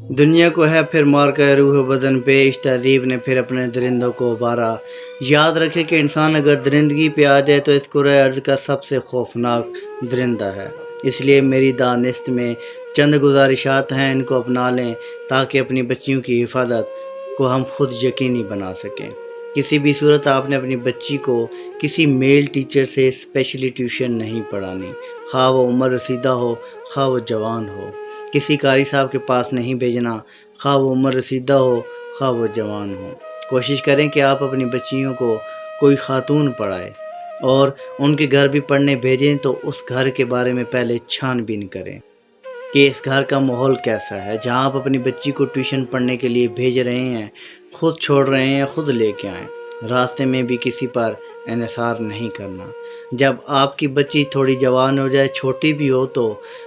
دنیا کو ہے پھر مار کر روح بدن پہ، عشق تہذیب نے پھر اپنے درندوں کو ابھارا۔ یاد رکھے کہ انسان اگر درندگی پہ آ جائے تو اس کرۂ ارض کا سب سے خوفناک درندہ ہے۔ اس لیے میری دانست میں چند گزارشات ہیں، ان کو اپنا لیں تاکہ اپنی بچیوں کی حفاظت کو ہم خود یقینی بنا سکیں۔ کسی بھی صورت آپ نے اپنی بچی کو کسی میل ٹیچر سے اسپیشلی ٹیوشن نہیں پڑھانی، خواہ وہ عمر رسیدہ ہو خواہ وہ جوان ہو۔ کسی قاری صاحب کے پاس نہیں بھیجنا، خواہ وہ عمر رسیدہ ہو خواہ وہ جوان ہو۔ کوشش کریں کہ آپ اپنی بچیوں کو کوئی خاتون پڑھائے اور ان کے گھر بھی پڑھنے بھیجیں تو اس گھر کے بارے میں پہلے چھان بین کریں کہ اس گھر کا ماحول کیسا ہے۔ جہاں آپ اپنی بچی کو ٹیوشن پڑھنے کے لیے بھیج رہے ہیں، خود چھوڑ رہے ہیں، خود لے کے آئیں۔ راستے میں بھی کسی پر انحصار نہیں کرنا۔ جب آپ کی بچی تھوڑی جوان ہو جائے، چھوٹی بھی ہو، تو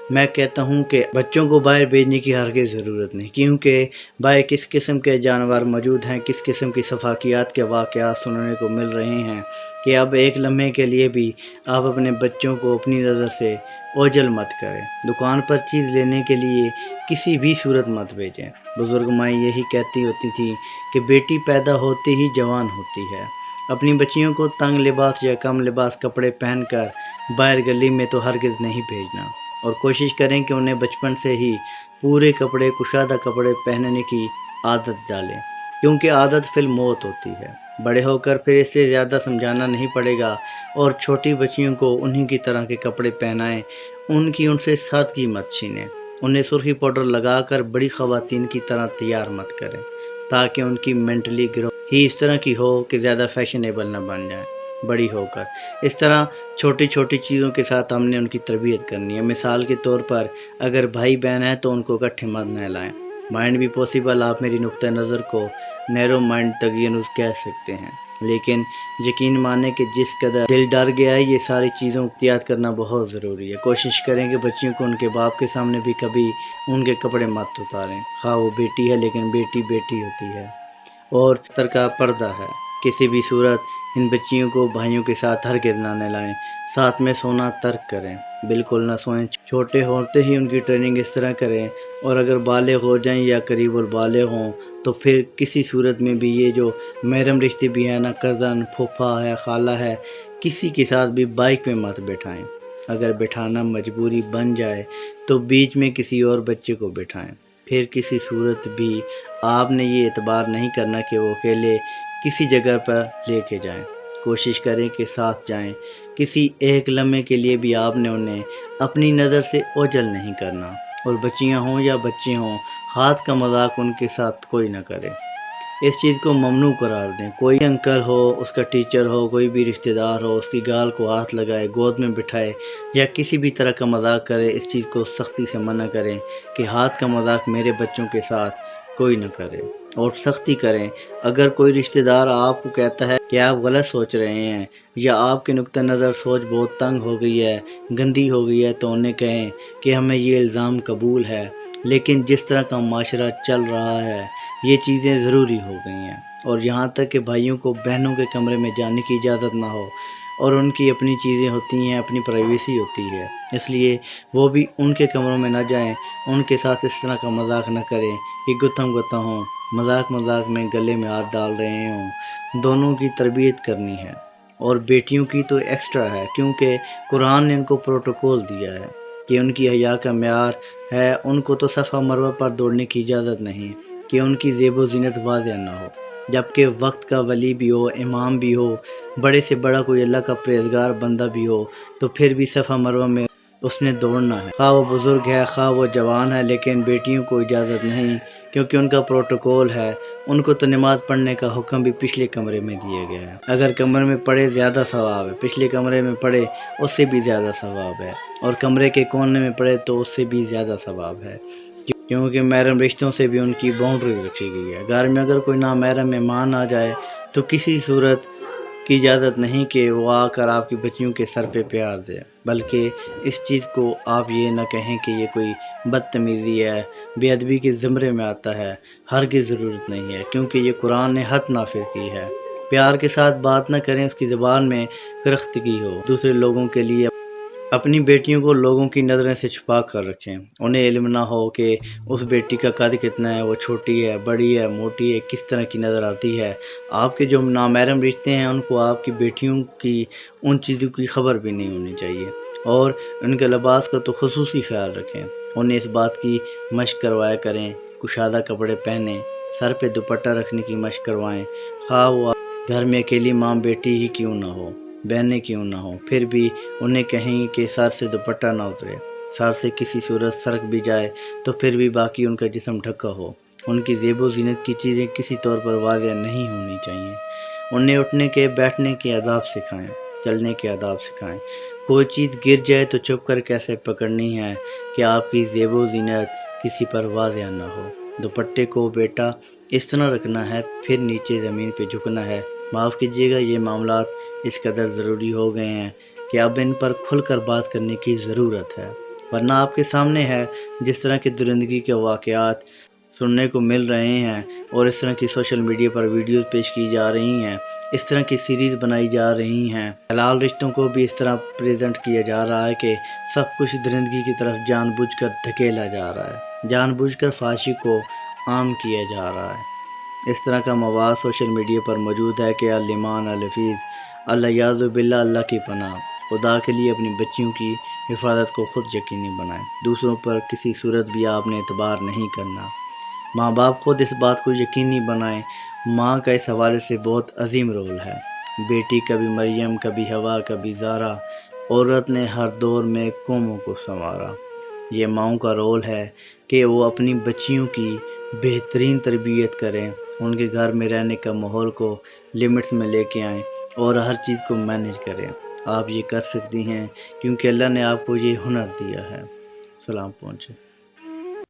میں کہتا ہوں کہ بچوں کو باہر بھیجنے کی ہرگز ضرورت نہیں، کیونکہ باہر کس قسم کے جانور موجود ہیں، کس قسم کی سفاکیات کے واقعات سننے کو مل رہے ہیں کہ اب ایک لمحے کے لیے بھی آپ اپنے بچوں کو اپنی نظر سے اوجھل مت کریں۔ دکان پر چیز لینے کے لیے کسی بھی صورت مت بھیجیں۔ بزرگ مائیں یہی کہتی ہوتی تھی کہ بیٹی پیدا ہوتی ہی جوان ہوتی ہے۔ اپنی بچیوں کو تنگ لباس یا کم لباس کپڑے پہن کر باہر گلی میں تو ہرگز نہیں بھیجنا، اور کوشش کریں کہ انہیں بچپن سے ہی پورے کپڑے، کشادہ کپڑے پہننے کی عادت ڈالیں، کیونکہ عادت فی الموت ہوتی ہے۔ بڑے ہو کر پھر اس سے زیادہ سمجھانا نہیں پڑے گا، اور چھوٹی بچیوں کو انہی کی طرح کے کپڑے پہنائیں، ان سے سادگی مت چھینیں، انہیں سرخی پاؤڈر لگا کر بڑی خواتین کی طرح تیار مت کریں، تاکہ ان کی مینٹلی گروتھ ہی اس طرح کی ہو کہ زیادہ فیشنیبل نہ بن جائیں بڑی ہو کر۔ اس طرح چھوٹی چھوٹی چیزوں کے ساتھ ہم نے ان کی تربیت کرنی ہے۔ مثال کے طور پر اگر بھائی بہن ہیں تو ان کو اکٹھے مت نہلائیں۔ مائنڈ بھی پاسبل، آپ میری نقطہ نظر کو نیرو مائنڈ تغینز کہہ سکتے ہیں، لیکن یقین مانیں کہ جس قدر دل ڈر گیا ہے، یہ ساری چیزوں کو احتیاط کرنا بہت ضروری ہے۔ کوشش کریں کہ بچیوں کو ان کے باپ کے سامنے بھی کبھی ان کے کپڑے مت اتاریں، خواہ وہ بیٹی ہے، لیکن بیٹی بیٹی ہوتی ہے اور تر کا پردہ ہے۔ کسی بھی صورت ان بچیوں کو بھائیوں کے ساتھ ہرگز نہ نہلائیں، ساتھ میں سونا ترک کریں، بالکل نہ سوئیں۔ چھوٹے ہوتے ہی ان کی ٹریننگ اس طرح کریں، اور اگر بالغ ہو جائیں یا قریب البالغ ہوں تو پھر کسی صورت میں بھی یہ جو محرم رشتے بھی ہیں، نہ کزن، پھوپھا ہے، خالہ ہے، کسی کے ساتھ بھی بائک پہ مت بٹھائیں۔ اگر بٹھانا مجبوری بن جائے تو بیچ میں کسی اور بچے کو بٹھائیں۔ پھر کسی صورت بھی آپ نے یہ اعتبار نہیں کرنا کہ وہ اکیلے کسی جگہ پر لے کے جائیں، کوشش کریں کہ ساتھ جائیں۔ کسی ایک لمحے کے لیے بھی آپ نے انہیں اپنی نظر سے اوجھل نہیں کرنا، اور بچیاں ہوں یا بچے ہوں، ہاتھ کا مذاق ان کے ساتھ کوئی نہ کرے۔ اس چیز کو ممنوع قرار دیں۔ کوئی انکل ہو، اس کا ٹیچر ہو، کوئی بھی رشتہ دار ہو، اس کی گال کو ہاتھ لگائے، گود میں بٹھائے یا کسی بھی طرح کا مذاق کرے، اس چیز کو سختی سے منع کریں کہ ہاتھ کا مذاق میرے بچوں کے ساتھ کوئی نہ کرے، اور سختی کریں۔ اگر کوئی رشتہ دار آپ کو کہتا ہے کہ آپ غلط سوچ رہے ہیں یا آپ کے نقطہ نظر سوچ بہت تنگ ہو گئی ہے، گندی ہو گئی ہے، تو انہیں کہیں کہ ہمیں یہ الزام قبول ہے، لیکن جس طرح کا معاشرہ چل رہا ہے یہ چیزیں ضروری ہو گئی ہیں، اور یہاں تک کہ بھائیوں کو بہنوں کے کمرے میں جانے کی اجازت نہ ہو، اور ان کی اپنی چیزیں ہوتی ہیں، اپنی پرائیویسی ہوتی ہے، اس لیے وہ بھی ان کے کمروں میں نہ جائیں، ان کے ساتھ اس طرح کا مذاق نہ کریں کہ گتھم گتھا ہوں، مذاق مذاق میں گلے میں ہاتھ ڈال رہے ہوں۔ دونوں کی تربیت کرنی ہے، اور بیٹیوں کی تو ایکسٹرا ہے، کیونکہ قرآن نے ان کو پروٹوکول دیا ہے کہ ان کی حیا کا معیار ہے، ان کو تو صفا مروہ پر دوڑنے کی اجازت نہیں کہ ان کی زیب و زینت واضح نہ ہو، جبکہ وقت کا ولی بھی ہو، امام بھی ہو، بڑے سے بڑا کوئی اللہ کا پرہیزگار بندہ بھی ہو، تو پھر بھی صفا مروہ میں اس نے دوڑنا ہے، خواہ وہ بزرگ ہے خواہ وہ جوان ہے، لیکن بیٹیوں کو اجازت نہیں، کیونکہ ان کا پروٹوکول ہے۔ ان کو تو نماز پڑھنے کا حکم بھی پچھلے کمرے میں دیا گیا ہے، اگر کمرے میں پڑھے زیادہ ثواب ہے، پچھلے کمرے میں پڑھے اس سے بھی زیادہ ثواب ہے، اور کمرے کے کونے میں پڑھے تو اس سے بھی زیادہ ثواب ہے، کیونکہ محرم رشتوں سے بھی ان کی باؤنڈری رکھی گئی ہے۔ گھر میں اگر کوئی نامحرم مہمان آ جائے تو کسی صورت کی اجازت نہیں کہ وہ آ کر آپ کی بچیوں کے سر پہ پیار دے، بلکہ اس چیز کو آپ یہ نہ کہیں کہ یہ کوئی بدتمیزی ہے، بے ادبی کے زمرے میں آتا ہے، ہرگز ضرورت نہیں ہے، کیونکہ یہ قرآن نے حد نافذ کی ہے۔ پیار کے ساتھ بات نہ کریں، اس کی زبان میں کرختگی ہو، دوسرے لوگوں کے لیے اپنی بیٹیوں کو لوگوں کی نظریں سے چھپا کر رکھیں، انہیں علم نہ ہو کہ اس بیٹی کا قد کتنا ہے، وہ چھوٹی ہے، بڑی ہے، موٹی ہے، کس طرح کی نظر آتی ہے۔ آپ کے جو نامحرم رشتے ہیں ان کو آپ کی بیٹیوں کی ان چیزوں کی خبر بھی نہیں ہونی چاہیے، اور ان کے لباس کا تو خصوصی خیال رکھیں، انہیں اس بات کی مشق کروایا کریں، کشادہ کپڑے پہنیں، سر پہ دوپٹہ رکھنے کی مشق کروائیں، خواہ وہ گھر میں اکیلی ماں بیٹی ہی کیوں نہ ہو، بہنیں کیوں نہ ہوں، پھر بھی انہیں کہیں کہ سر سے دوپٹہ نہ اترے، سر سے کسی صورت سرک بھی جائے تو پھر بھی باقی ان کا جسم ڈھکا ہو۔ ان کی زیب و زینت کی چیزیں کسی طور پر واضح نہیں ہونی چاہیے۔ انہیں اٹھنے کے بیٹھنے کے آداب سکھائیں، چلنے کے آداب سکھائیں، کوئی چیز گر جائے تو چھپ کر کیسے پکڑنی ہے کہ آپ کی زیب و زینت کسی پر واضح نہ ہو۔ دوپٹے کو بیٹا اس طرح رکھنا ہے، پھر نیچے زمین پہ جھکنا ہے۔ معاف کیجیے گا، یہ معاملات اس قدر ضروری ہو گئے ہیں کہ اب ان پر کھل کر بات کرنے کی ضرورت ہے، ورنہ آپ کے سامنے ہے جس طرح کے درندگی کے واقعات سننے کو مل رہے ہیں، اور اس طرح کی سوشل میڈیا پر ویڈیوز پیش کی جا رہی ہیں، اس طرح کی سیریز بنائی جا رہی ہیں، حلال رشتوں کو بھی اس طرح پریزنٹ کیا جا رہا ہے کہ سب کچھ درندگی کی طرف جان بوجھ کر دھکیلا جا رہا ہے، جان بوجھ کر فحاشی کو عام کیا جا رہا ہے۔ اس طرح کا مواد سوشل میڈیا پر موجود ہے کہ الایمان الحفیظ، الیاذ باللہ، اللہ کی پناہ، خدا کے لیے اپنی بچیوں کی حفاظت کو خود یقینی بنائیں، دوسروں پر کسی صورت بھی آپ نے اعتبار نہیں کرنا۔ ماں باپ خود اس بات کو یقینی بنائیں، ماں کا اس حوالے سے بہت عظیم رول ہے۔ بیٹی کبھی مریم، کبھی حوا، کبھی زہرا، عورت نے ہر دور میں قوموں کو سنوارا۔ یہ ماؤں کا رول ہے کہ وہ اپنی بچیوں کی بہترین تربیت کریں، ان کے گھر میں رہنے کا ماحول کو لمٹس میں لے کے آئیں اور ہر چیز کو مینیج کریں۔ آپ یہ کر سکتی ہیں کیونکہ اللہ نے آپ کو یہ ہنر دیا ہے۔ سلام پہنچے۔